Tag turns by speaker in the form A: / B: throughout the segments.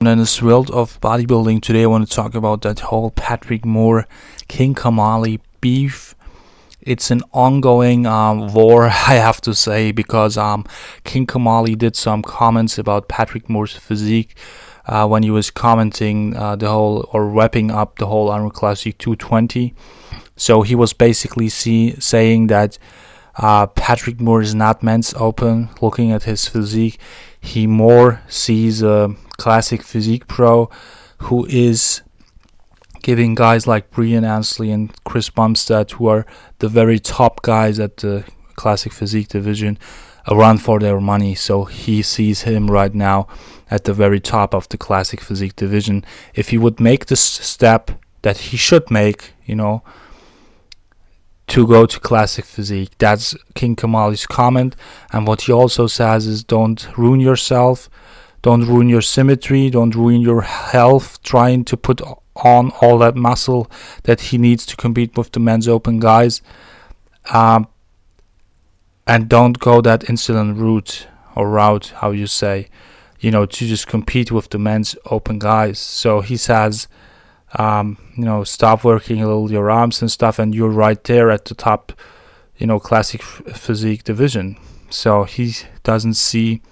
A: In this world of bodybuilding today, I want to talk about that whole Patrick Moore King Kamali beef. It's an ongoing war, I have to say, because King Kamali did some comments about Patrick Moore's physique when he was commenting wrapping up the whole Arnold Classic 220. So he was basically saying that Patrick Moore is not men's open. Looking at his physique, he more sees a Classic Physique pro who is giving guys like Brian Ansley and Chris Bumstead, who are the very top guys at the Classic Physique division, a run for their money. So he sees him right now at the very top of the Classic Physique division. If he would make this step that he should make, to go to Classic Physique. That's King Kamali's comment. And what he also says is, don't ruin yourself, don't ruin your symmetry, don't ruin your health trying to put on all that muscle that he needs to compete with the men's open guys. And don't go that insulin route, how you say, to just compete with the men's open guys. So he says, stop working a little your arms and stuff, and you're right there at the top, Classic Physique division. So he doesn't see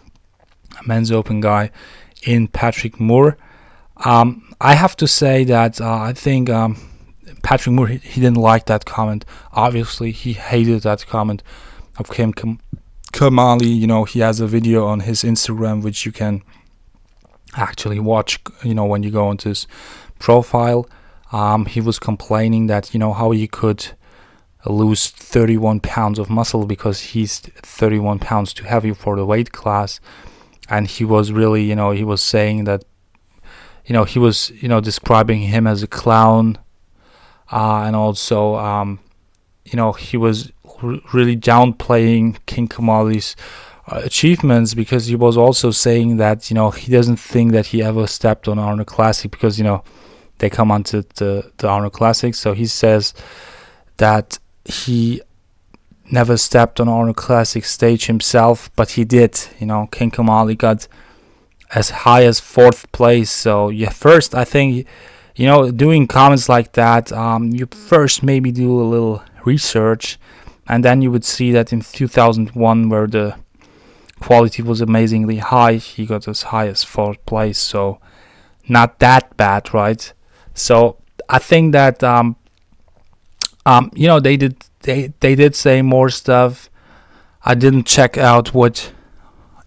A: a men's open guy in Patrick Moore. I have to say that I think Patrick Moore, he didn't like that comment. Obviously, he hated that comment of King Kamali. He has a video on his Instagram which you can actually watch, when you go into his profile. He was complaining that how he could lose 31 pounds of muscle because he's 31 pounds too heavy for the weight class. And he was really, he was saying that, he was, describing him as a clown, and also, he was really downplaying King Kamali's achievements, because he was also saying that, he doesn't think that he ever stepped on Arnold Classic because, they come onto the Arnold Classic. So he says that he never stepped on Arnold Classic stage himself, but he did. King Kamali got as high as 4th place. So first I think, doing comments like that, you first maybe do a little research, and then you would see that in 2001, where the quality was amazingly high, he got as high as 4th place. So not that bad, right? So I think that they did say more stuff. I didn't check out what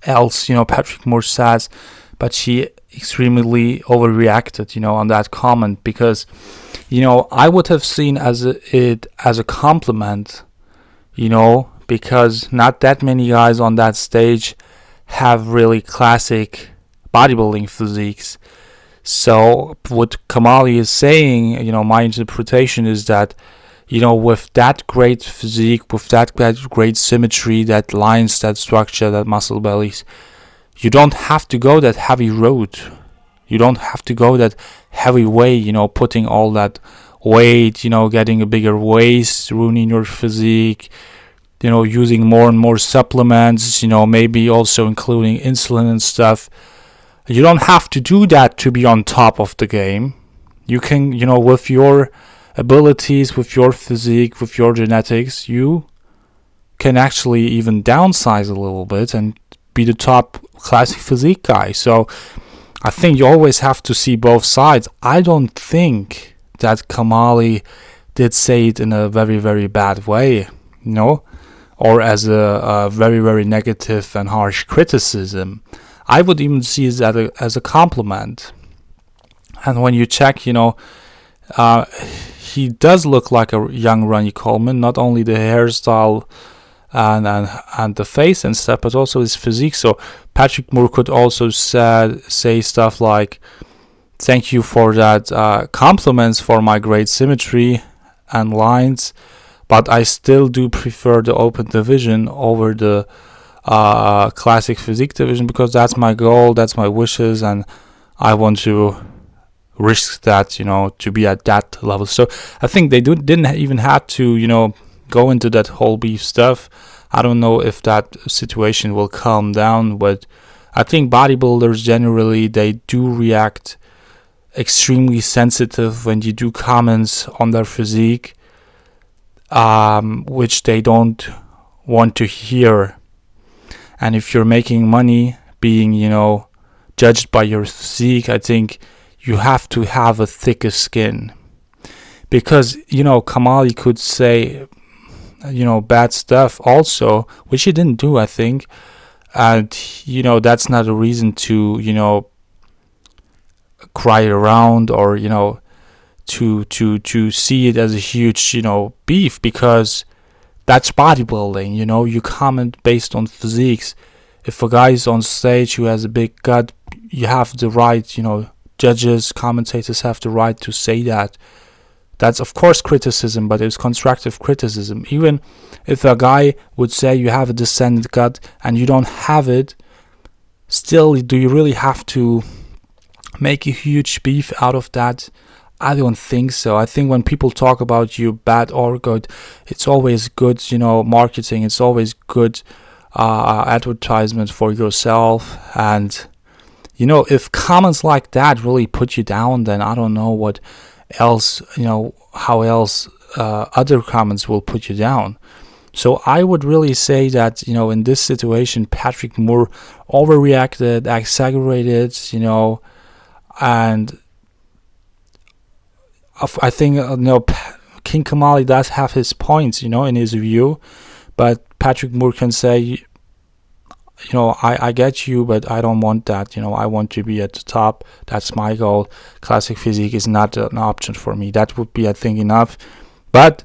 A: else Patrick Moore says, but she extremely overreacted on that comment, because I would have seen it as a compliment, because not that many guys on that stage have really classic bodybuilding physiques. So what Kamali is saying, my interpretation is that, with that great physique, with that great symmetry, that lines, that structure, that muscle bellies, you don't have to go that heavy road. You don't have to go that heavy way, putting all that weight, getting a bigger waist, ruining your physique, using more and more supplements, maybe also including insulin and stuff. You don't have to do that to be on top of the game. You can, with your abilities, with your physique, with your genetics, you can actually even downsize a little bit and be the top Classic Physique guy. So I think you always have to see both sides. I don't think that Kamali did say it in a very, very bad way, or as a very, very negative and harsh criticism. I would even see that as a compliment. And when you check, he does look like a young Ronnie Coleman. Not only the hairstyle and the face and stuff, but also his physique. So Patrick Moore could also say stuff like, "Thank you for that compliments for my great symmetry and lines, but I still do prefer the open division over the Classic Physique division, because that's my goal, that's my wishes, and I want to risk that, to be at that level." So I think they didn't even have to, go into that whole beef stuff. I don't know if that situation will calm down, but I think bodybuilders generally, they do react extremely sensitive when you do comments on their physique, which they don't want to hear. And if you're making money being, judged by your physique, I think you have to have a thicker skin. Because, Kamali could say, bad stuff also, which he didn't do, I think. And, that's not a reason to, cry around or, to see it as a huge, beef, because that's bodybuilding. You comment based on physiques. If a guy is on stage who has a big gut, you have the right, judges, commentators have the right to say that. That's of course criticism, but it's constructive criticism. Even if a guy would say you have a descendant gut and you don't have it, still, do you really have to make a huge beef out of that? I don't think so. I think when people talk about you bad or good, it's always good, marketing. It's always good advertisement for yourself. And, if comments like that really put you down, then I don't know what else, how else other comments will put you down. So I would really say that, in this situation, Patrick Moore overreacted, exaggerated, and I think, King Kamali does have his points, in his view, but Patrick Moore can say, I get you, but I don't want that. I want to be at the top. That's my goal. Classic Physique is not an option for me. That would be, I think, enough. But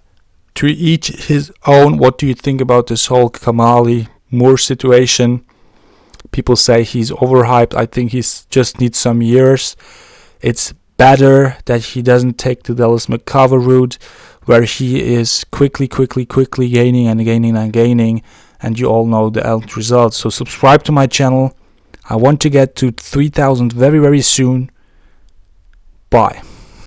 A: to each his own. What do you think about this whole Kamali Moore situation? People say he's overhyped. I think he just needs some years. It's better that he doesn't take the Dallas McCover route, where he is quickly gaining and gaining, and you all know the end result. So subscribe to my channel. I want to get to 3,000 very soon. Bye.